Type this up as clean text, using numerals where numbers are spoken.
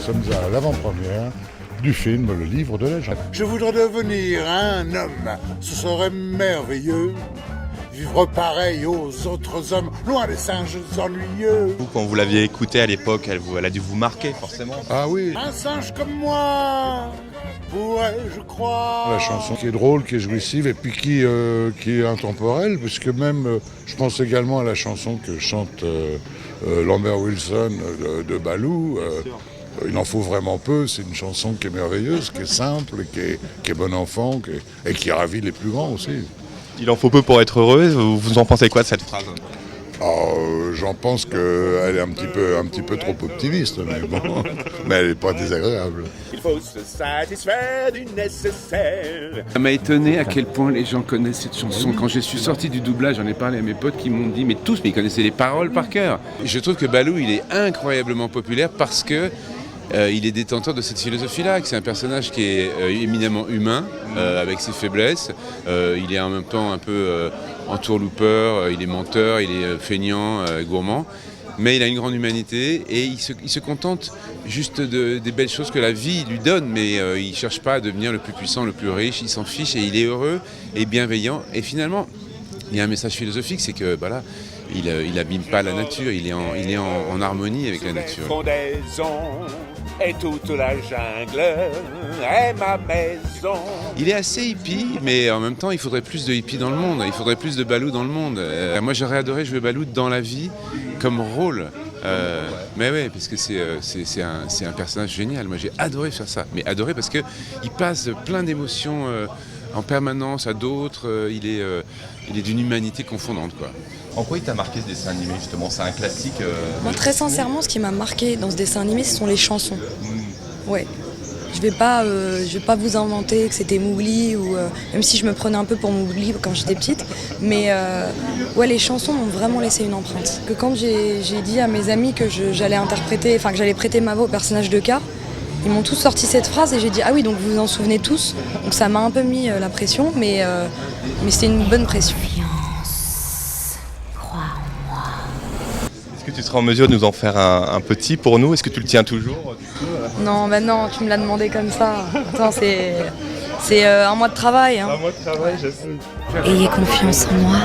sommes à l'avant-première du film Le Livre de la Jungle. Je voudrais devenir un homme, ce serait merveilleux. Vivre pareil aux autres hommes, loin des singes ennuyeux. Vous, quand vous l'aviez écoutée à l'époque, elle a dû vous marquer forcément. Ah oui, Un singe comme moi, ouais, je crois. la chanson qui est drôle, qui est jouissive et puis qui est intemporelle, puisque même, je pense également à la chanson que chante Lambert Wilson de Balou. Il en faut vraiment peu, c'est une chanson qui est merveilleuse, qui est simple, qui est bon enfant, et qui ravit les plus grands aussi. Il en faut peu pour être heureux. Vous en pensez quoi de cette phrase ? J'en pense qu'elle est un petit peu trop optimiste, mais bon, mais elle n'est pas désagréable. Il faut se satisfaire du nécessaire. Ça m'a étonné à quel point les gens connaissent cette chanson. Quand je suis sorti du doublage, j'en ai parlé à mes potes qui m'ont dit, mais ils connaissaient les paroles par cœur. Je trouve que Balou, il est incroyablement populaire parce que il est détenteur de cette philosophie-là, que c'est un personnage qui est éminemment humain, avec ses faiblesses. Il est en même temps un peu entourloupeur, il est menteur, il est feignant, gourmand. Mais il a une grande humanité et il se contente juste des belles choses que la vie lui donne. Mais il ne cherche pas à devenir le plus puissant, le plus riche, il s'en fiche et il est heureux et bienveillant. Et finalement, il y a un message philosophique, c'est que voilà, il n'abîme pas la nature, il est en harmonie avec la nature. Et toute la jungle est ma maison. Il est assez hippie, mais en même temps, il faudrait plus de hippies dans le monde. Il faudrait plus de Balou dans le monde. Moi, j'aurais adoré jouer Balou dans la vie comme rôle. Mais ouais, parce que c'est un personnage génial. Moi, j'ai adoré faire ça. Mais adoré parce qu'il passe plein d'émotions en permanence à d'autres. Il est d'une humanité confondante, quoi. En quoi il t'a marqué ce dessin animé justement ? C'est un classique. Moi, très sincèrement, ce qui m'a marqué dans ce dessin animé, ce sont les chansons. Ouais. Je vais pas vous inventer que c'était Mowgli ou même si je me prenais un peu pour Mowgli quand j'étais petite, mais ouais, les chansons m'ont vraiment laissé une empreinte. Que quand j'ai dit à mes amis que que j'allais prêter ma voix au personnage de K, ils m'ont tous sorti cette phrase et j'ai dit ah oui, donc vous vous en souvenez tous. Donc ça m'a un peu mis la pression, mais c'était une bonne pression. Est-ce que tu seras en mesure de nous en faire un petit pour nous ? Est-ce que tu le tiens toujours ? Non, non, tu me l'as demandé comme ça. Attends, c'est un mois de travail. Hein. Un mois de travail, je sais. Ayez confiance en moi.